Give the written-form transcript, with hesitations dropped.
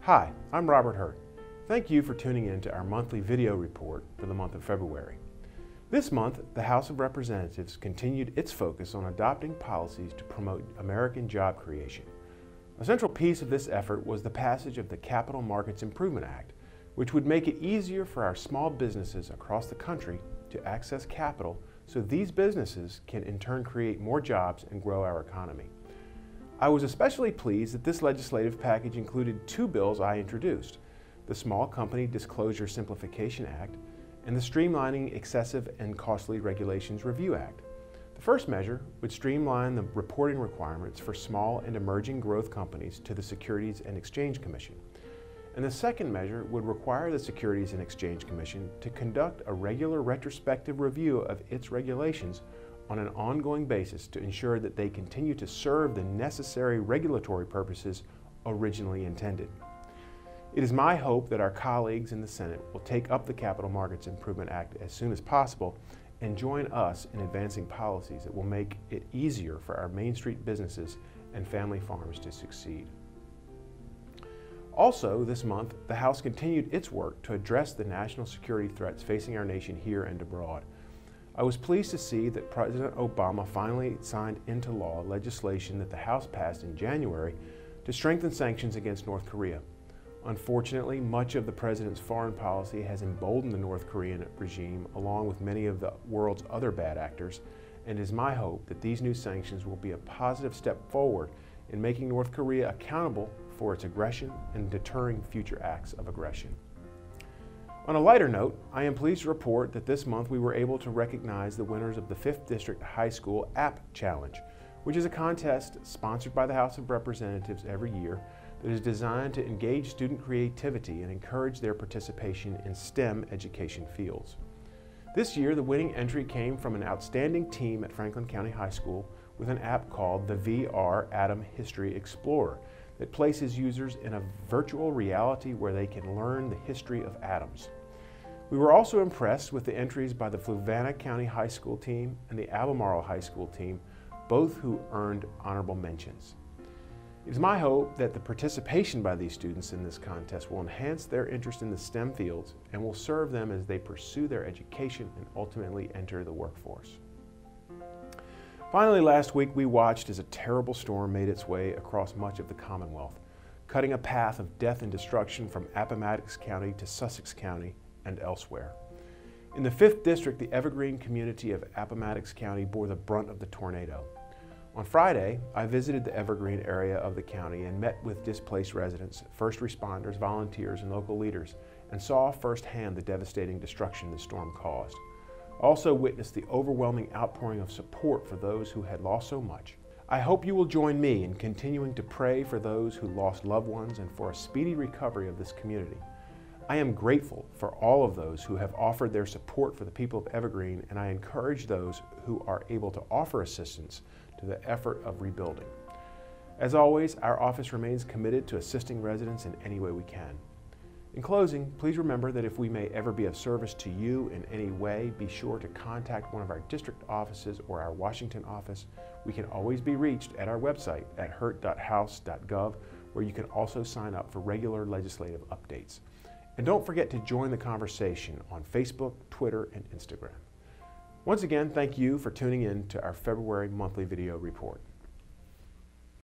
Hi, I'm Robert Hurt. Thank you for tuning in to our monthly video report for the month of February. This month, the House of Representatives continued its focus on adopting policies to promote American job creation. A central piece of this effort was the passage of the Capital Markets Improvement Act, which would make it easier for our small businesses across the country to access capital so these businesses can in turn create more jobs and grow our economy. I was especially pleased that this legislative package included two bills I introduced, the Small Company Disclosure Simplification Act and the Streamlining Excessive and Costly Regulations Review Act. The first measure would streamline the reporting requirements for small and emerging growth companies to the Securities and Exchange Commission. And the second measure would require the Securities and Exchange Commission to conduct a regular retrospective review of its regulations on an ongoing basis to ensure that they continue to serve the necessary regulatory purposes originally intended. It is my hope that our colleagues in the Senate will take up the Capital Markets Improvement Act as soon as possible and join us in advancing policies that will make it easier for our Main Street businesses and family farms to succeed. Also, this month, the House continued its work to address the national security threats facing our nation here and abroad. I was pleased to see that President Obama finally signed into law legislation that the House passed in January to strengthen sanctions against North Korea. Unfortunately, much of the President's foreign policy has emboldened the North Korean regime along with many of the world's other bad actors, and it is my hope that these new sanctions will be a positive step forward in making North Korea accountable for its aggression and deterring future acts of aggression. On a lighter note, I am pleased to report that this month we were able to recognize the winners of the 5th District High School App Challenge, which is a contest sponsored by the House of Representatives every year that is designed to engage student creativity and encourage their participation in STEM education fields. This year, the winning entry came from an outstanding team at Franklin County High School with an app called the VR Atom History Explorer that places users in a virtual reality where they can learn the history of atoms. We were also impressed with the entries by the Fluvanna County High School team and the Albemarle High School team, both who earned honorable mentions. It is my hope that the participation by these students in this contest will enhance their interest in the STEM fields and will serve them as they pursue their education and ultimately enter the workforce. Finally, last week we watched as a terrible storm made its way across much of the Commonwealth, cutting a path of death and destruction from Appomattox County to Sussex County and elsewhere. In the 5th District, the Evergreen community of Appomattox County bore the brunt of the tornado. On Friday, I visited the Evergreen area of the county and met with displaced residents, first responders, volunteers, and local leaders, and saw firsthand the devastating destruction the storm caused. I also witnessed the overwhelming outpouring of support for those who had lost so much. I hope you will join me in continuing to pray for those who lost loved ones and for a speedy recovery of this community. I am grateful for all of those who have offered their support for the people of Evergreen, and I encourage those who are able to offer assistance to the effort of rebuilding. As always, our office remains committed to assisting residents in any way we can. In closing, please remember that if we may ever be of service to you in any way, be sure to contact one of our district offices or our Washington office. We can always be reached at our website at hurt.house.gov, where you can also sign up for regular legislative updates. And don't forget to join the conversation on Facebook, Twitter, and Instagram. Once again, thank you for tuning in to our February monthly video report.